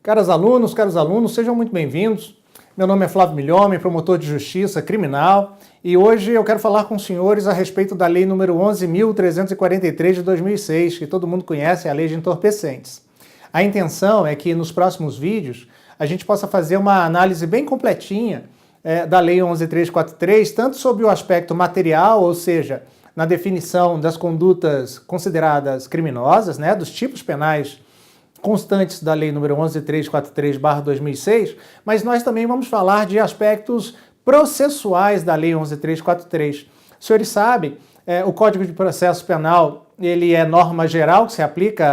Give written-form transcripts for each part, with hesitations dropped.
Caros alunos, sejam muito bem-vindos. Meu nome é Flávio Milhomem, promotor de Justiça Criminal, e hoje eu quero falar com os senhores a respeito da Lei número 11.343 de 2006, que todo mundo conhece, é a Lei de Entorpecentes. A intenção é que nos próximos vídeos a gente possa fazer uma análise bem completinha da Lei 11.343, tanto sobre o aspecto material, ou seja, na definição das condutas consideradas criminosas, né, dos tipos penais constantes da Lei número 11.343/2006, mas nós também vamos falar de aspectos processuais da Lei 11.343. Os senhores sabem, o Código de Processo Penal ele é norma geral que se aplica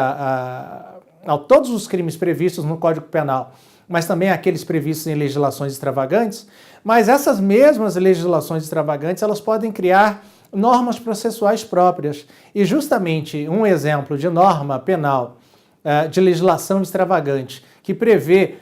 a todos os crimes previstos no Código Penal, mas também aqueles previstos em legislações extravagantes, mas essas mesmas legislações extravagantes elas podem criar normas processuais próprias. E justamente um exemplo de norma penal de legislação extravagante que prevê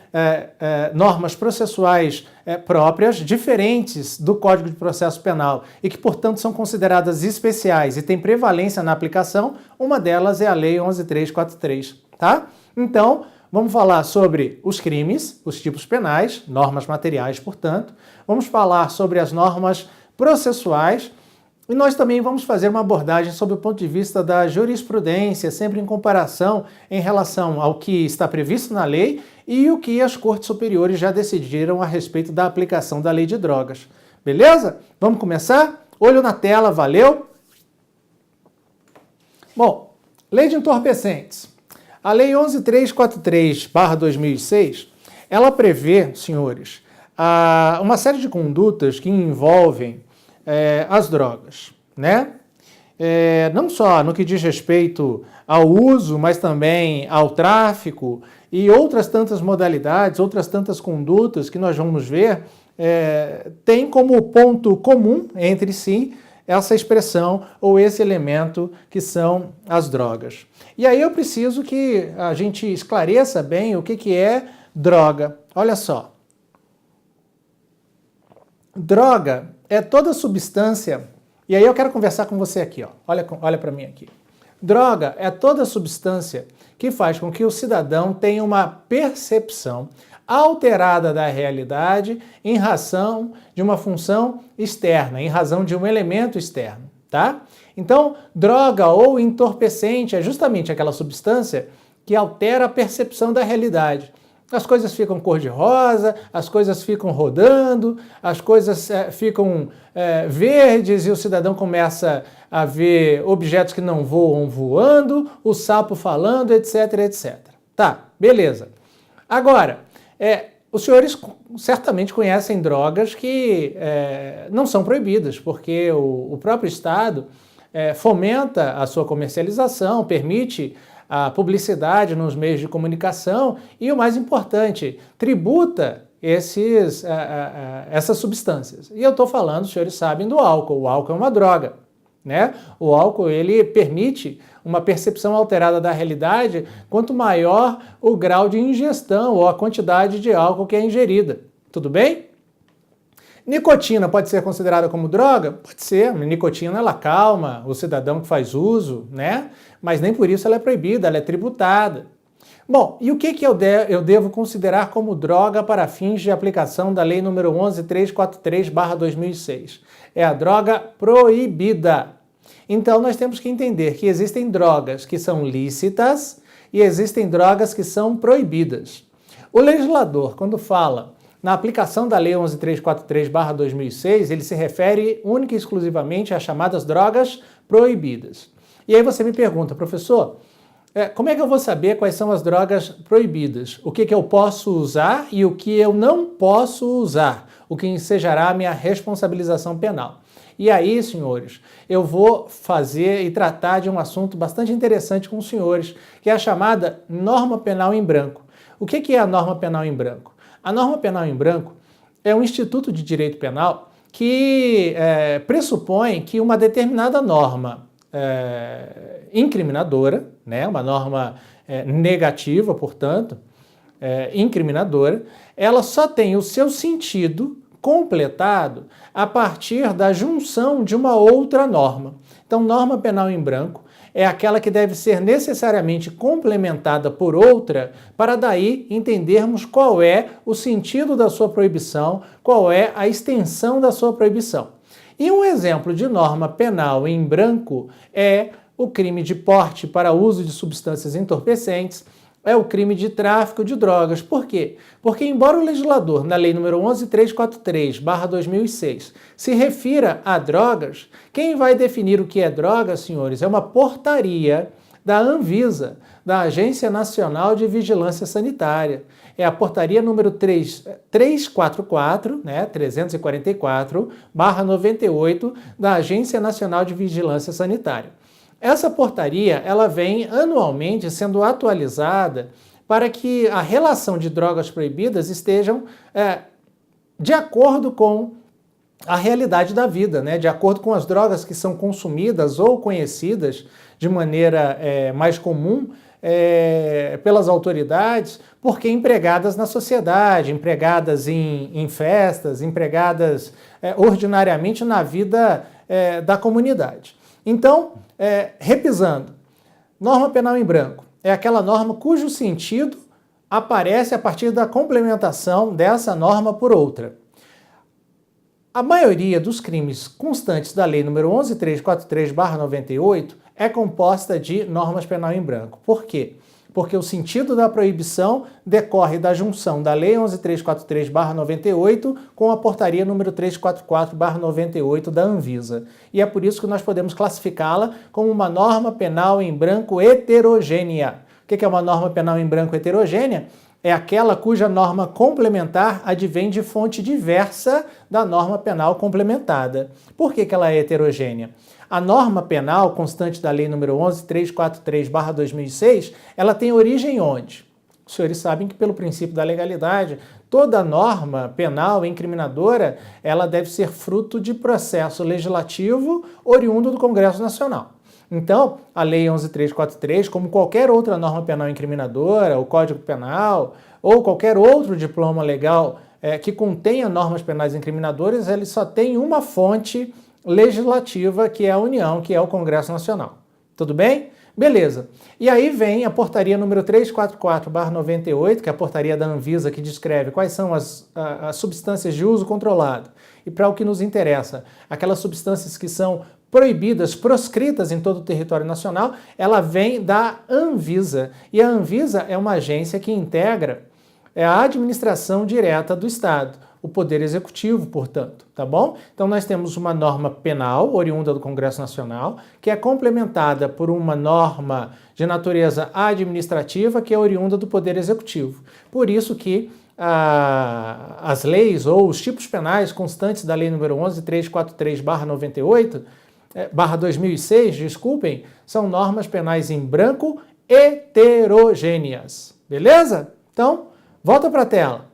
normas processuais próprias, diferentes do Código de Processo Penal e que, portanto, são consideradas especiais e têm prevalência na aplicação, uma delas é a Lei 11.343, tá? Então, vamos falar sobre os crimes, os tipos penais, normas materiais, portanto. Vamos falar sobre as normas processuais e nós também vamos fazer uma abordagem sobre o ponto de vista da jurisprudência, sempre em comparação em relação ao que está previsto na lei e o que as cortes superiores já decidiram a respeito da aplicação da lei de drogas. Beleza? Vamos começar? Olho na tela, valeu? Bom, Lei de Entorpecentes. A Lei 11.343/2006, ela prevê, senhores, uma série de condutas que envolvem as drogas, né? Não só no que diz respeito ao uso, mas também ao tráfico e outras tantas modalidades, outras tantas condutas que nós vamos ver, tem como ponto comum entre si essa expressão ou esse elemento que são as drogas. E aí eu preciso que a gente esclareça bem o que é droga. Olha só. Droga é toda substância, e aí eu quero conversar com você aqui, ó. Olha para mim aqui. Droga é toda substância que faz com que o cidadão tenha uma percepção alterada da realidade em razão de uma função externa, em razão de um elemento externo, tá? Então, droga ou entorpecente é justamente aquela substância que altera a percepção da realidade. As coisas ficam cor-de-rosa, as coisas ficam rodando, as coisas ficam verdes e o cidadão começa a ver objetos que não voam voando, o sapo falando, etc, etc. Tá, beleza. Agora, os senhores certamente conhecem drogas que não são proibidas, porque o próprio Estado fomenta a sua comercialização, permite a publicidade nos meios de comunicação e, o mais importante, tributa essas substâncias. E eu estou falando, os senhores sabem, do álcool. O álcool é uma droga, né? O álcool, ele permite uma percepção alterada da realidade quanto maior o grau de ingestão ou a quantidade de álcool que é ingerida. Tudo bem? Nicotina pode ser considerada como droga? Pode ser. A nicotina, ela calma o cidadão que faz uso, né? Mas nem por isso ela é proibida, ela é tributada. Bom, e o que eu devo considerar como droga para fins de aplicação da Lei número 11.343/2006? É a droga proibida. Então, nós temos que entender que existem drogas que são lícitas e existem drogas que são proibidas. O legislador, quando fala na aplicação da Lei 11.343/2006, ele se refere única e exclusivamente às chamadas drogas proibidas. E aí você me pergunta, professor, como é que eu vou saber quais são as drogas proibidas? O que eu posso usar e o que eu não posso usar? O que ensejará a minha responsabilização penal. E aí, senhores, eu vou fazer e tratar de um assunto bastante interessante com os senhores, que é a chamada norma penal em branco. O que é a norma penal em branco? A norma penal em branco é um instituto de direito penal que pressupõe que uma determinada norma incriminadora, né, uma norma negativa, portanto, incriminadora, ela só tem o seu sentido completado a partir da junção de uma outra norma. Então, norma penal em branco é aquela que deve ser necessariamente complementada por outra, para daí entendermos qual é o sentido da sua proibição, qual é a extensão da sua proibição. E um exemplo de norma penal em branco é o crime de porte para uso de substâncias entorpecentes, é o crime de tráfico de drogas. Por quê? Porque embora o legislador, na Lei nº 11.343/2006, se refira a drogas, quem vai definir o que é droga, senhores, é uma portaria da Anvisa, da Agência Nacional de Vigilância Sanitária. É a portaria número 344, 344/98 da Agência Nacional de Vigilância Sanitária. Essa portaria, ela vem anualmente sendo atualizada para que a relação de drogas proibidas estejam de acordo com a realidade da vida, de acordo com as drogas que são consumidas ou conhecidas de maneira mais comum pelas autoridades, porque empregadas na sociedade, empregadas em festas, empregadas ordinariamente na vida da comunidade. Então, repisando, norma penal em branco é aquela norma cujo sentido aparece a partir da complementação dessa norma por outra. A maioria dos crimes constantes da Lei nº 11.343/98 é composta de normas penal em branco. Por quê? Porque o sentido da proibição decorre da junção da Lei 11.343/98 com a portaria número 344/98 da Anvisa. E é por isso que nós podemos classificá-la como uma norma penal em branco heterogênea. O que é uma norma penal em branco heterogênea? É aquela cuja norma complementar advém de fonte diversa da norma penal complementada. Por que ela é heterogênea? A norma penal constante da Lei nº 11.343/2006, ela tem origem onde? Os senhores sabem que, pelo princípio da legalidade, toda norma penal incriminadora, ela deve ser fruto de processo legislativo oriundo do Congresso Nacional. Então, a Lei 11.343, como qualquer outra norma penal incriminadora, o Código Penal, ou qualquer outro diploma legal que contenha normas penais incriminadoras, ele só tem uma fonte legislativa, que é a União, que é o Congresso Nacional. Tudo bem? Beleza. E aí vem a portaria número 344/98, que é a portaria da Anvisa, que descreve quais são as substâncias de uso controlado. E para o que nos interessa, aquelas substâncias que são proibidas, proscritas em todo o território nacional, ela vem da Anvisa. E a Anvisa é uma agência que integra a administração direta do Estado, o Poder Executivo, portanto, tá bom? Então nós temos uma norma penal, oriunda do Congresso Nacional, que é complementada por uma norma de natureza administrativa, que é oriunda do Poder Executivo. Por isso que as leis ou os tipos penais constantes da Lei nº 11.343/2006, desculpem, são normas penais em branco heterogêneas. Beleza? Então, volta para a tela.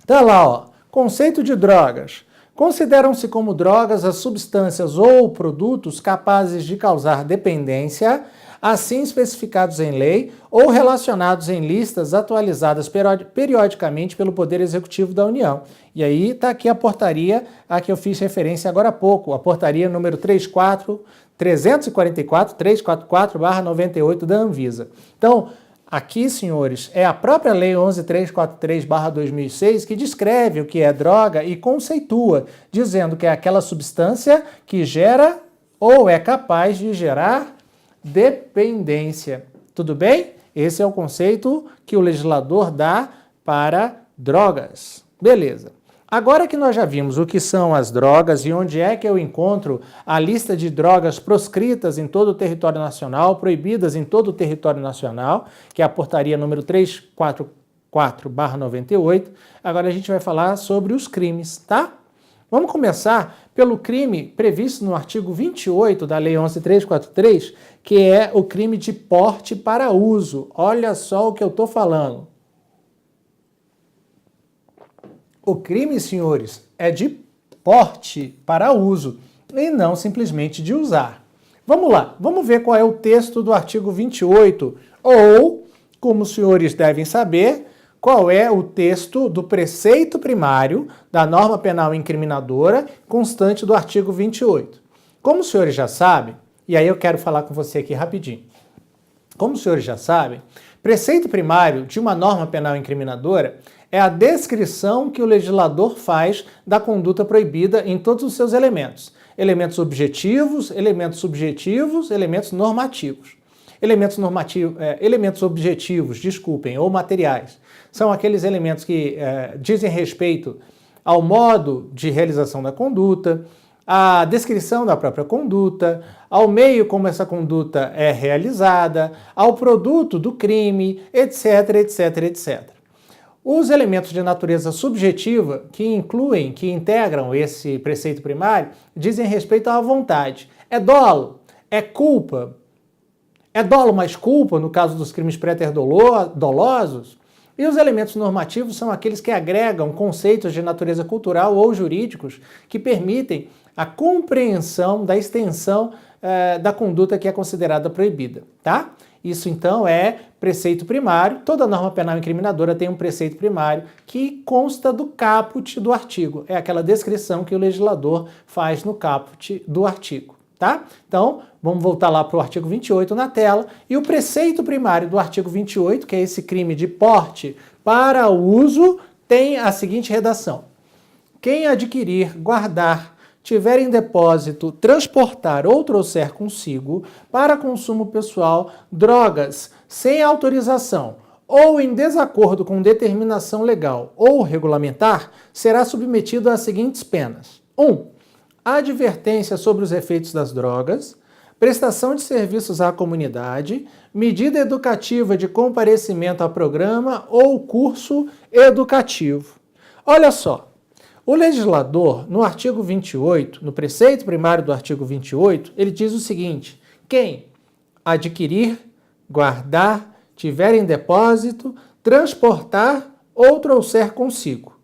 Tá lá, ó. Conceito de drogas. Consideram-se como drogas as substâncias ou produtos capazes de causar dependência, assim especificados em lei ou relacionados em listas atualizadas periodicamente pelo Poder Executivo da União. E aí está aqui a portaria a que eu fiz referência agora há pouco, a portaria número 344/98 da Anvisa. Então, aqui, senhores, é a própria Lei 11.343/2006 que descreve o que é droga e conceitua, dizendo que é aquela substância que gera ou é capaz de gerar dependência. Tudo bem? Esse é o conceito que o legislador dá para drogas. Beleza. Agora que nós já vimos o que são as drogas e onde é que eu encontro a lista de drogas proscritas em todo o território nacional, proibidas em todo o território nacional, que é a portaria número 344/98, agora a gente vai falar sobre os crimes, tá? Vamos começar pelo crime previsto no artigo 28 da Lei 11.343, que é o crime de porte para uso. Olha só o que eu estou falando. O crime, senhores, é de porte para uso e não simplesmente de usar. Vamos lá, vamos ver qual é o texto do artigo 28, ou, como os senhores devem saber, qual é o texto do preceito primário da norma penal incriminadora constante do artigo 28. Como os senhores já sabem, E aí eu quero falar com você aqui rapidinho. Como os senhores já sabem, preceito primário de uma norma penal incriminadora é a descrição que o legislador faz da conduta proibida em todos os seus elementos. Elementos objetivos, elementos subjetivos, elementos normativos. Elementos objetivos, desculpem, ou materiais, são aqueles elementos que dizem respeito ao modo de realização da conduta, à descrição da própria conduta, ao meio como essa conduta é realizada, ao produto do crime, etc, etc, etc. Os elementos de natureza subjetiva, que integram esse preceito primário, dizem respeito à vontade. É dolo, é culpa, é dolo mais culpa, no caso dos crimes pré-dolosos. E os elementos normativos são aqueles que agregam conceitos de natureza cultural ou jurídicos que permitem a compreensão da extensão da conduta que é considerada proibida, tá? Isso, então, é preceito primário. Toda norma penal incriminadora tem um preceito primário que consta do caput do artigo. É aquela descrição que o legislador faz no caput do artigo, tá? Então, vamos voltar lá para o artigo 28 na tela. E o preceito primário do artigo 28, que é esse crime de porte para uso, tem a seguinte redação: quem adquirir, guardar, tiver em depósito, transportar ou trouxer consigo para consumo pessoal drogas sem autorização ou em desacordo com determinação legal ou regulamentar, será submetido às seguintes penas: 1. Advertência sobre os efeitos das drogas, prestação de serviços à comunidade, medida educativa de comparecimento a programa ou curso educativo. Olha só. O legislador, no artigo 28, no preceito primário do artigo 28, ele diz o seguinte: quem adquirir, guardar, tiver em depósito, transportar ou trouxer consigo.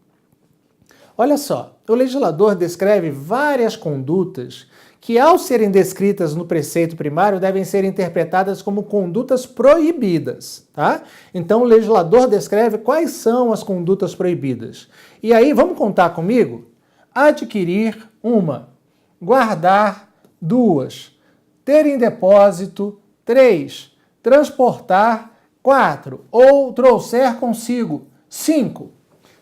Olha só, o legislador descreve várias condutas que, ao serem descritas no preceito primário, devem ser interpretadas como condutas proibidas, tá? Então, o legislador descreve quais são as condutas proibidas. E aí, vamos contar comigo? Adquirir, 1. Guardar, 2. Ter em depósito, 3. Transportar, 4. Ou trouxer consigo, 5.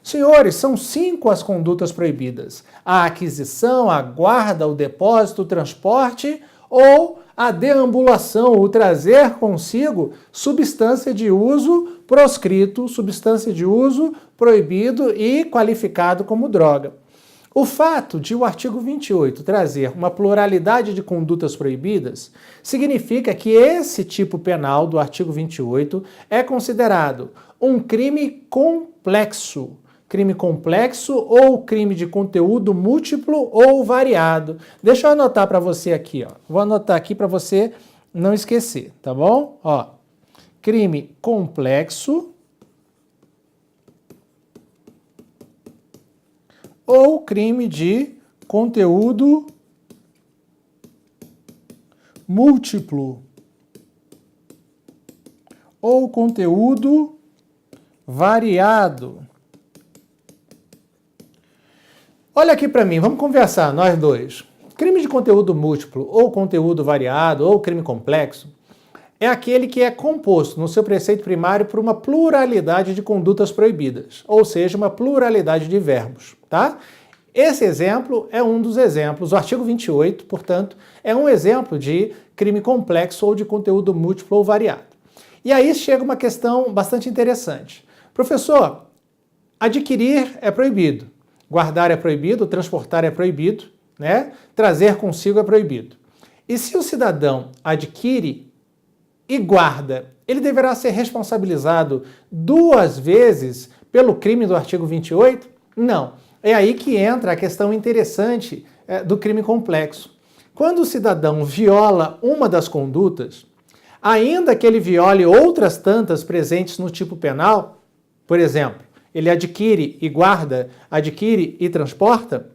Senhores, são 5 as condutas proibidas: a aquisição, a guarda, o depósito, o transporte ou a deambulação, o trazer consigo substância de uso proscrito, substância de uso proibido e qualificado como droga. O fato de o artigo 28 trazer uma pluralidade de condutas proibidas significa que esse tipo penal do artigo 28 é considerado um crime complexo. Crime complexo ou crime de conteúdo múltiplo ou variado. Deixa eu anotar para você aqui, ó. Vou anotar aqui para você não esquecer, tá bom? Ó, crime complexo ou crime de conteúdo múltiplo ou conteúdo variado. Olha aqui para mim, vamos conversar, nós dois. Crime de conteúdo múltiplo, ou conteúdo variado, ou crime complexo, é aquele que é composto no seu preceito primário por uma pluralidade de condutas proibidas, ou seja, uma pluralidade de verbos, tá? Esse exemplo é um dos exemplos. O artigo 28, portanto, é um exemplo de crime complexo ou de conteúdo múltiplo ou variado. E aí chega uma questão bastante interessante. Professor, adquirir é proibido. Guardar é proibido, transportar é proibido, né? Trazer consigo é proibido. E se o cidadão adquire e guarda, ele deverá ser responsabilizado 2 vezes pelo crime do artigo 28? Não. É aí que entra a questão interessante do crime complexo. Quando o cidadão viola uma das condutas, ainda que ele viole outras tantas presentes no tipo penal, por exemplo, ele adquire e guarda, adquire e transporta,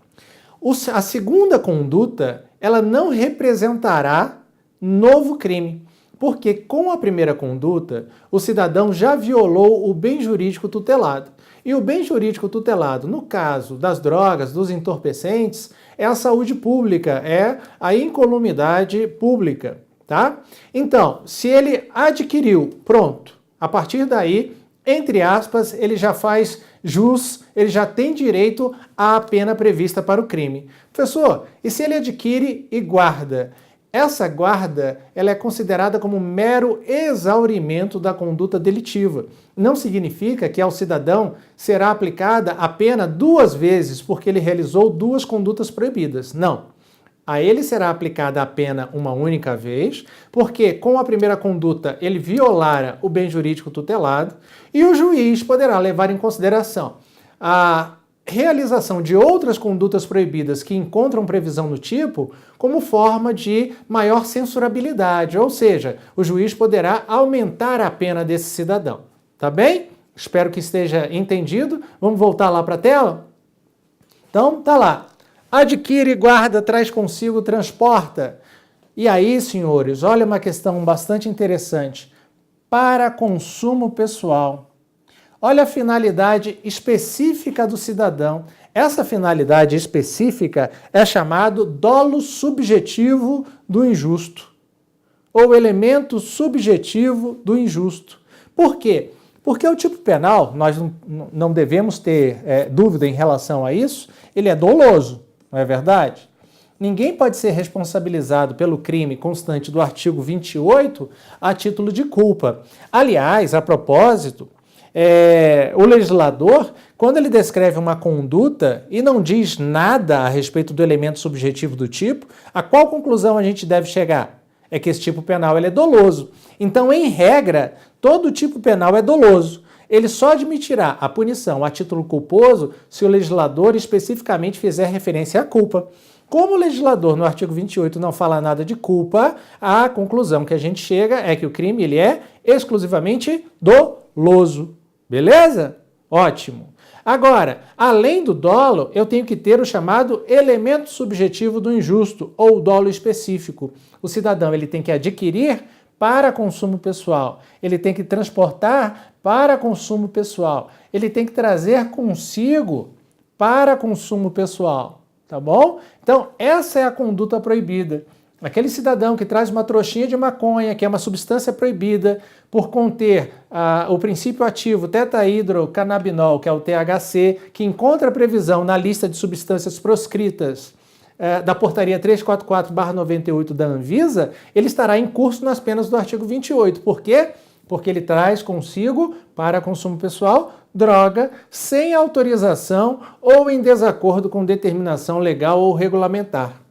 a segunda conduta, ela não representará novo crime, porque com a primeira conduta, o cidadão já violou o bem jurídico tutelado. E o bem jurídico tutelado, no caso das drogas, dos entorpecentes, é a saúde pública, é a incolumidade pública, tá? Então, se ele adquiriu, pronto, a partir daí, entre aspas, ele já faz jus, ele já tem direito à pena prevista para o crime. Professor, e se ele adquire e guarda? Essa guarda, ela é considerada como mero exaurimento da conduta delitiva. Não significa que ao cidadão será aplicada a pena 2 vezes porque ele realizou 2 condutas proibidas. Não. A ele será aplicada a pena uma única vez, porque com a primeira conduta ele violara o bem jurídico tutelado e o juiz poderá levar em consideração a realização de outras condutas proibidas que encontram previsão no tipo como forma de maior censurabilidade, ou seja, o juiz poderá aumentar a pena desse cidadão. Tá bem? Espero que esteja entendido. Vamos voltar lá para a tela? Então, tá lá. Adquire, guarda, traz consigo, transporta. E aí, senhores, olha uma questão bastante interessante. Para consumo pessoal. Olha a finalidade específica do cidadão. Essa finalidade específica é chamado dolo subjetivo do injusto, ou elemento subjetivo do injusto. Por quê? Porque o tipo penal, nós não devemos ter dúvida em relação a isso, ele é doloso, não é verdade? Ninguém pode ser responsabilizado pelo crime constante do artigo 28 a título de culpa. Aliás, a propósito, o legislador, quando ele descreve uma conduta e não diz nada a respeito do elemento subjetivo do tipo, a qual conclusão a gente deve chegar? É que esse tipo penal ele é doloso. Então, em regra, todo tipo penal é doloso. Ele só admitirá a punição a título culposo se o legislador especificamente fizer referência à culpa. Como o legislador no artigo 28 não fala nada de culpa, a conclusão que a gente chega é que o crime ele é exclusivamente doloso. Beleza? Ótimo. Agora, além do dolo, eu tenho que ter o chamado elemento subjetivo do injusto, ou dolo específico. O cidadão ele tem que adquirir para consumo pessoal, ele tem que transportar para consumo pessoal, ele tem que trazer consigo para consumo pessoal, tá bom? Então, essa é a conduta proibida. Aquele cidadão que traz uma trouxinha de maconha, que é uma substância proibida, por conter o princípio ativo tetrahidrocannabinol, que é o THC, que encontra previsão na lista de substâncias proscritas da portaria 344/98 da Anvisa, ele estará em curso nas penas do artigo 28. Por quê? Porque ele traz consigo, para consumo pessoal, droga sem autorização ou em desacordo com determinação legal ou regulamentar.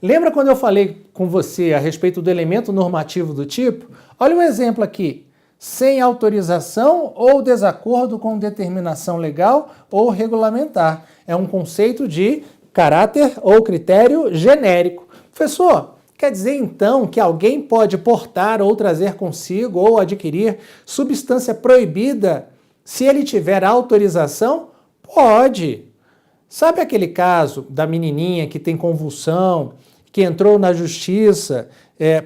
Lembra quando eu falei com você a respeito do elemento normativo do tipo? Olha um exemplo aqui. Sem autorização ou desacordo com determinação legal ou regulamentar. É um conceito de caráter ou critério genérico. Professor, quer dizer então que alguém pode portar ou trazer consigo ou adquirir substância proibida se ele tiver autorização? Pode. Sabe aquele caso da menininha que tem convulsão, que entrou na justiça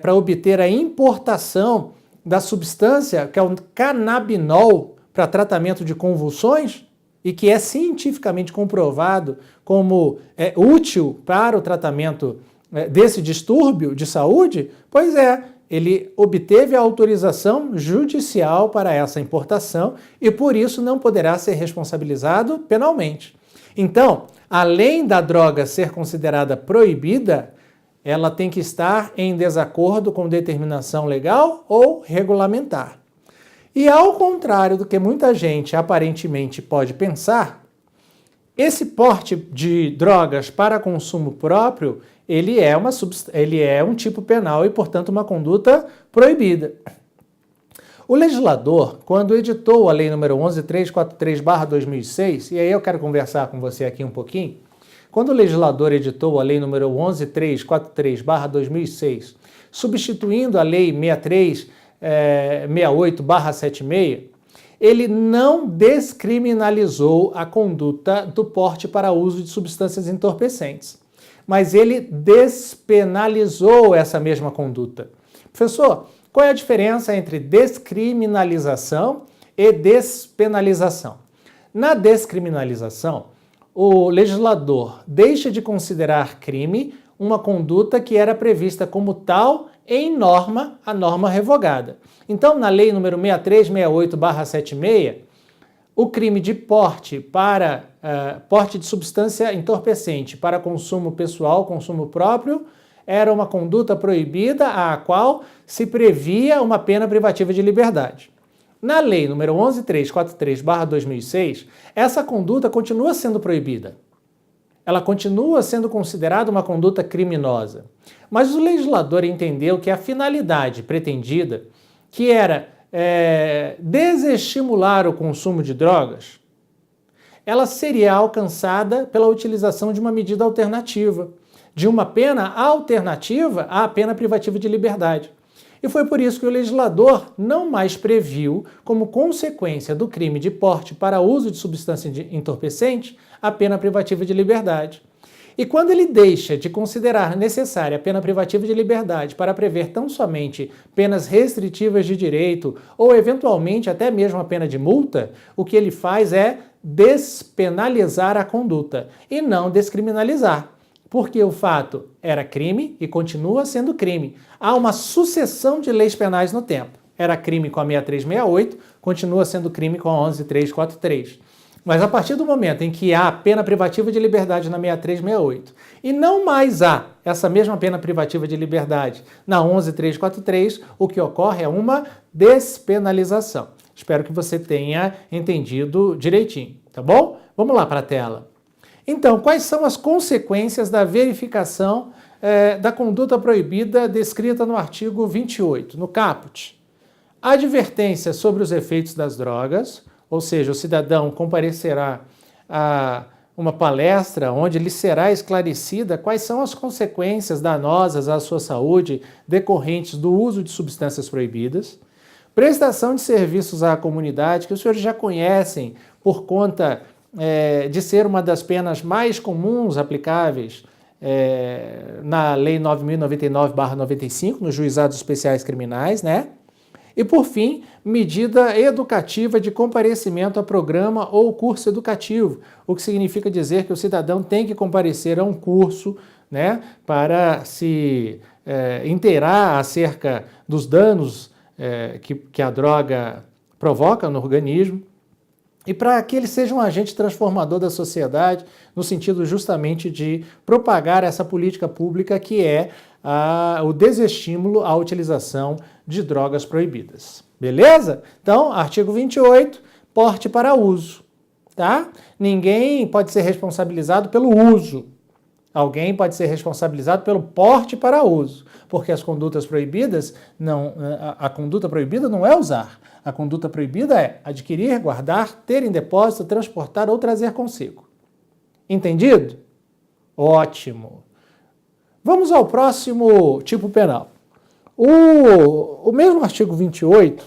para obter a importação da substância, que é o canabinol, para tratamento de convulsões, e que é cientificamente comprovado como útil para o tratamento desse distúrbio de saúde? Pois é, ele obteve a autorização judicial para essa importação e por isso não poderá ser responsabilizado penalmente. Então, além da droga ser considerada proibida, ela tem que estar em desacordo com determinação legal ou regulamentar. E ao contrário do que muita gente aparentemente pode pensar, esse porte de drogas para consumo próprio, ele é um tipo penal e, portanto, uma conduta proibida. O legislador, quando editou a Lei nº 11.343/2006, e aí eu quero conversar com você aqui um pouquinho, quando o legislador editou a Lei nº 11.343/2006, substituindo a Lei 6368/76, ele não descriminalizou a conduta do porte para uso de substâncias entorpecentes, mas ele despenalizou essa mesma conduta. Professor, qual é a diferença entre descriminalização e despenalização? Na descriminalização, o legislador deixa de considerar crime uma conduta que era prevista como tal em norma, a norma revogada. Então, na lei número 6368/76, o crime de porte de substância entorpecente para consumo pessoal, consumo próprio, era uma conduta proibida a qual se previa uma pena privativa de liberdade. Na lei número 11343/2006, essa conduta continua sendo proibida. Ela continua sendo considerada uma conduta criminosa. Mas o legislador entendeu que a finalidade pretendida, que era desestimular o consumo de drogas, ela seria alcançada pela utilização de uma medida alternativa, de uma pena alternativa à pena privativa de liberdade. E foi por isso que o legislador não mais previu, como consequência do crime de porte para uso de substância entorpecente, a pena privativa de liberdade. E quando ele deixa de considerar necessária a pena privativa de liberdade para prever tão somente penas restritivas de direito ou, eventualmente, até mesmo a pena de multa, o que ele faz é despenalizar a conduta e não descriminalizar. Porque o fato era crime e continua sendo crime. Há uma sucessão de leis penais no tempo. Era crime com a 6368, continua sendo crime com a 11343. Mas a partir do momento em que há pena privativa de liberdade na 6368 e não mais há essa mesma pena privativa de liberdade na 11343, o que ocorre é uma despenalização. Espero que você tenha entendido direitinho, tá bom? Vamos lá para a tela. Então, quais são as consequências da verificação da conduta proibida descrita no artigo 28, no caput? Advertência sobre os efeitos das drogas, ou seja, o cidadão comparecerá a uma palestra onde lhe será esclarecida quais são as consequências danosas à sua saúde decorrentes do uso de substâncias proibidas. Prestação de serviços à comunidade, que os senhores já conhecem por conta de ser uma das penas mais comuns aplicáveis na Lei 9.099/95, nos juizados especiais criminais, né? E, por fim, medida educativa de comparecimento a programa ou curso educativo, o que significa dizer que o cidadão tem que comparecer a um curso, né, para se inteirar acerca dos danos que a droga provoca no organismo, e para que ele seja um agente transformador da sociedade, no sentido justamente de propagar essa política pública que é o desestímulo à utilização de drogas proibidas. Beleza? Então, artigo 28, porte para uso. Tá? Ninguém pode ser responsabilizado pelo uso. Alguém pode ser responsabilizado pelo porte para uso, porque as condutas proibidas, a conduta proibida não é usar. A conduta proibida é adquirir, guardar, ter em depósito, transportar ou trazer consigo. Entendido? Ótimo. Vamos ao próximo tipo penal. O mesmo artigo 28,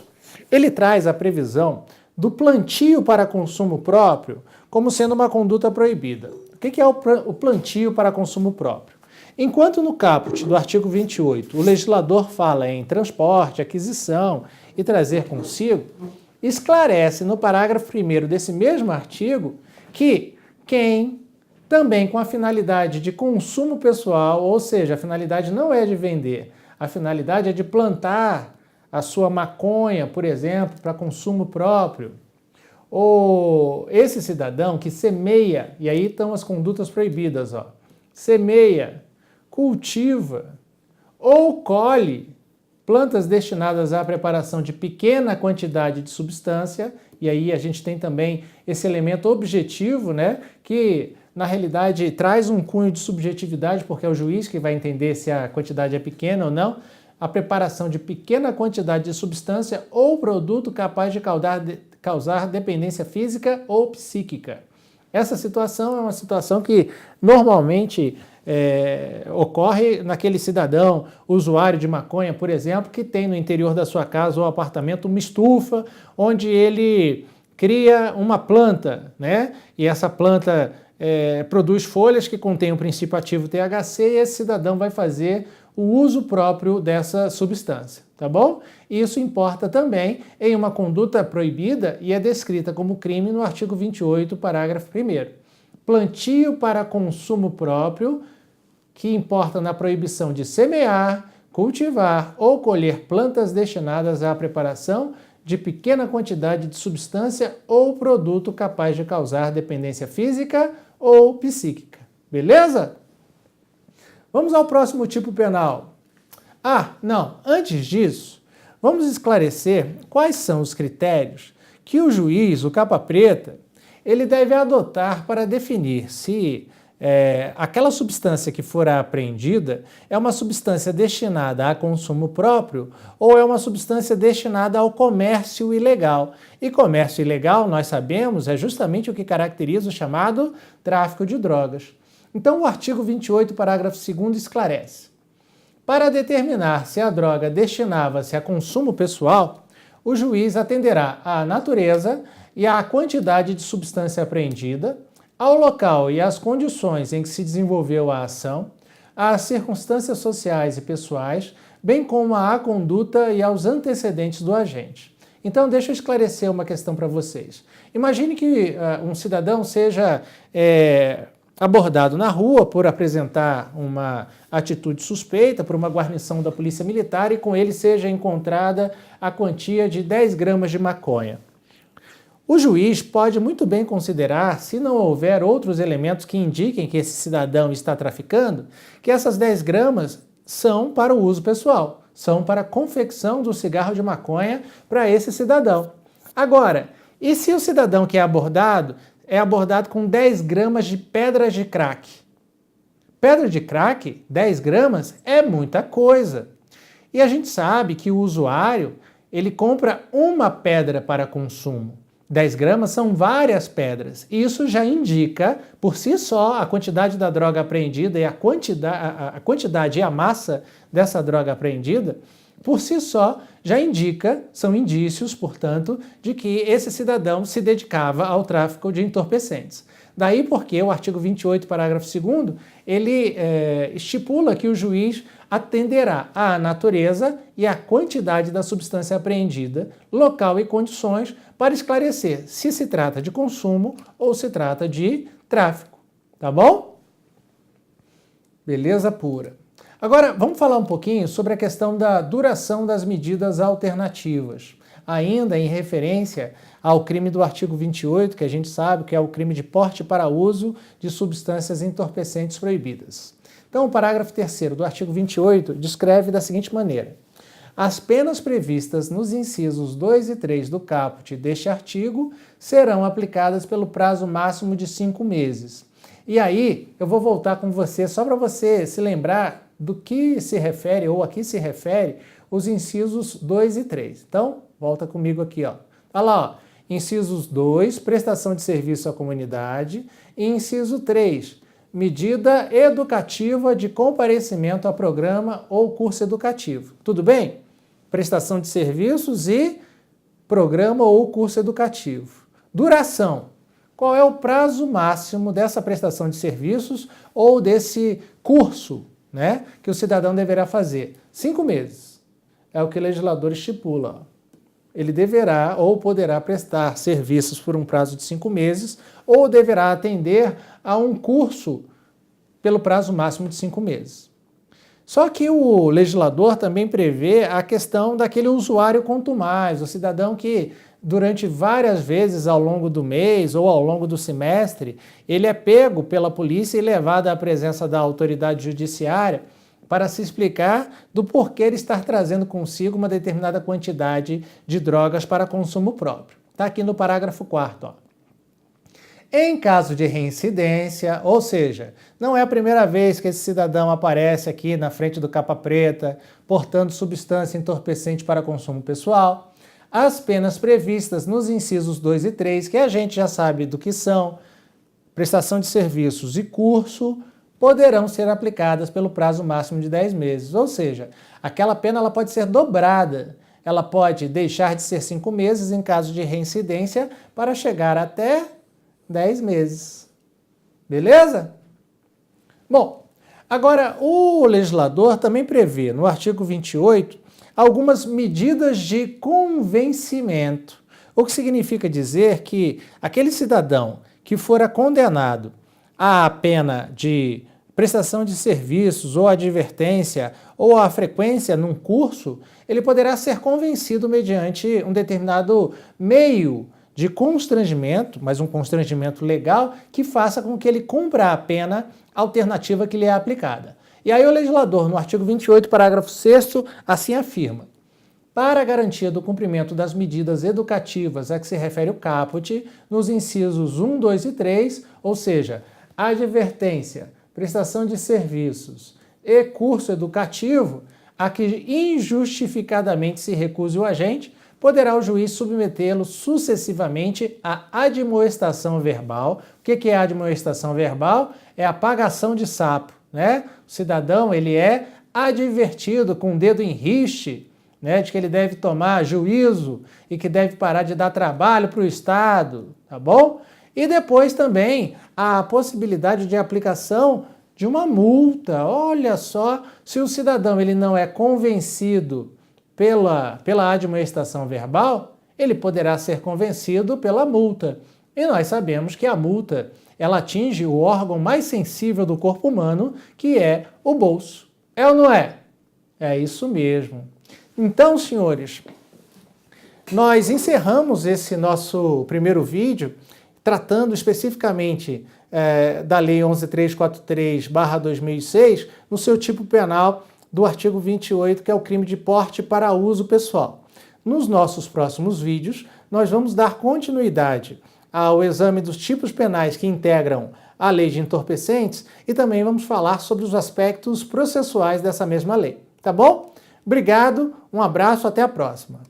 ele traz a previsão do plantio para consumo próprio como sendo uma conduta proibida. O que é o plantio para consumo próprio? Enquanto no caput do artigo 28 o legislador fala em transporte, aquisição e trazer consigo, esclarece no parágrafo 1º desse mesmo artigo que quem também com a finalidade de consumo pessoal, ou seja, a finalidade não é de vender, a finalidade é de plantar a sua maconha, por exemplo, para consumo próprio, ou esse cidadão que semeia, e aí estão as condutas proibidas, semeia, cultiva ou colhe plantas destinadas à preparação de pequena quantidade de substância, e aí a gente tem também esse elemento objetivo, né, que na realidade traz um cunho de subjetividade, porque é o juiz que vai entender se a quantidade é pequena ou não, a preparação de pequena quantidade de substância ou produto capaz de causar dependência física ou psíquica. Essa situação é uma situação que normalmente ocorre naquele cidadão usuário de maconha, por exemplo, que tem no interior da sua casa ou apartamento uma estufa onde ele cria uma planta, né? E essa planta produz folhas que contêm o princípio ativo THC e esse cidadão vai fazer o uso próprio dessa substância, tá bom? Isso importa também em uma conduta proibida e é descrita como crime no artigo 28, parágrafo 1º. plantio para consumo próprio, que importa na proibição de semear, cultivar ou colher plantas destinadas à preparação de pequena quantidade de substância ou produto capaz de causar dependência física ou psíquica. Beleza? Vamos ao próximo tipo penal. Não, antes disso, vamos esclarecer quais são os critérios que o juiz, o capa-preta, ele deve adotar para definir se aquela substância que for apreendida é uma substância destinada a consumo próprio ou é uma substância destinada ao comércio ilegal. E comércio ilegal, nós sabemos, é justamente o que caracteriza o chamado tráfico de drogas. Então, o artigo 28, parágrafo 2º, esclarece: para determinar se a droga destinava-se a consumo pessoal, o juiz atenderá à natureza e à quantidade de substância apreendida, ao local e às condições em que se desenvolveu a ação, às circunstâncias sociais e pessoais, bem como à conduta e aos antecedentes do agente. Então, deixa eu esclarecer uma questão para vocês. Imagine que um cidadão seja abordado na rua por apresentar uma atitude suspeita por uma guarnição da Polícia Militar e com ele seja encontrada a quantia de 10 gramas de maconha. O juiz pode muito bem considerar, se não houver outros elementos que indiquem que esse cidadão está traficando, que essas 10 gramas são para o uso pessoal, são para a confecção do cigarro de maconha para esse cidadão. Agora, e se o cidadão que é abordado com 10 gramas de pedras de crack? Pedra de crack, 10 gramas, é muita coisa. E a gente sabe que o usuário, ele compra uma pedra para consumo. 10 gramas são várias pedras. Isso já indica, por si só, a quantidade da droga apreendida e a quantidade e a massa dessa droga apreendida, por si só, já indica, são indícios, portanto, de que esse cidadão se dedicava ao tráfico de entorpecentes. Daí porque o artigo 28, parágrafo 2º, ele estipula que o juiz atenderá à natureza e à quantidade da substância apreendida, local e condições, para esclarecer se se trata de consumo ou se trata de tráfico. Tá bom? Beleza pura. Agora, vamos falar um pouquinho sobre a questão da duração das medidas alternativas, ainda em referência ao crime do artigo 28, que a gente sabe que é o crime de porte para uso de substâncias entorpecentes proibidas. Então, o parágrafo 3º do artigo 28 descreve da seguinte maneira: as penas previstas nos incisos 2 e 3 do caput deste artigo serão aplicadas pelo prazo máximo de 5 meses. E aí, eu vou voltar com você, só para você se lembrar do que se refere, ou a que se refere, os incisos 2 e 3. Então, volta comigo aqui, ó. Olha lá, ó. Incisos 2, prestação de serviço à comunidade. E inciso 3, medida educativa de comparecimento a programa ou curso educativo. Tudo bem? Prestação de serviços e programa ou curso educativo. Duração. Qual é o prazo máximo dessa prestação de serviços ou desse curso, né, que o cidadão deverá fazer? 5 meses. É o que o legislador estipula. Ele deverá ou poderá prestar serviços por um prazo de 5 meses ou deverá atender a um curso pelo prazo máximo de 5 meses. Só que o legislador também prevê a questão daquele usuário contumaz, o cidadão que durante várias vezes ao longo do mês ou ao longo do semestre, ele é pego pela polícia e levado à presença da autoridade judiciária para se explicar do porquê ele estar trazendo consigo uma determinada quantidade de drogas para consumo próprio. Está aqui no parágrafo 4º, ó. Em caso de reincidência, ou seja, não é a primeira vez que esse cidadão aparece aqui na frente do capa preta, portando substância entorpecente para consumo pessoal, as penas previstas nos incisos 2 e 3, que a gente já sabe do que são, prestação de serviços e curso, poderão ser aplicadas pelo prazo máximo de 10 meses. Ou seja, aquela pena ela pode ser dobrada. Ela pode deixar de ser 5 meses em caso de reincidência para chegar até 10 meses. Beleza? Bom, agora o legislador também prevê no artigo 28 algumas medidas de convencimento, o que significa dizer que aquele cidadão que fora condenado a pena de prestação de serviços ou advertência ou a frequência num curso, ele poderá ser convencido mediante um determinado meio de constrangimento, mas um constrangimento legal, que faça com que ele cumpra a pena alternativa que lhe é aplicada. E aí o legislador, no artigo 28, parágrafo 6º, assim afirma: para a garantia do cumprimento das medidas educativas a que se refere o caput, nos incisos 1, 2 e 3, ou seja, advertência, prestação de serviços e curso educativo, a que injustificadamente se recuse o agente, poderá o juiz submetê-lo sucessivamente à admoestação verbal. O que é a admoestação verbal? É a apagação de sapo, né? O cidadão, ele é advertido com o dedo em riste, né, de que ele deve tomar juízo e que deve parar de dar trabalho para o Estado, tá bom? E depois também a possibilidade de aplicação de uma multa. Olha só, se o cidadão ele não é convencido pela admoestação verbal, ele poderá ser convencido pela multa. E nós sabemos que a multa, ela atinge o órgão mais sensível do corpo humano, que é o bolso. É ou não é? É isso mesmo. Então, senhores, nós encerramos esse nosso primeiro vídeo tratando especificamente da Lei 11.343/2006 no seu tipo penal do artigo 28, que é o crime de porte para uso pessoal. Nos nossos próximos vídeos, nós vamos dar continuidade ao exame dos tipos penais que integram a lei de entorpecentes e também vamos falar sobre os aspectos processuais dessa mesma lei, tá bom? Obrigado, um abraço, até a próxima.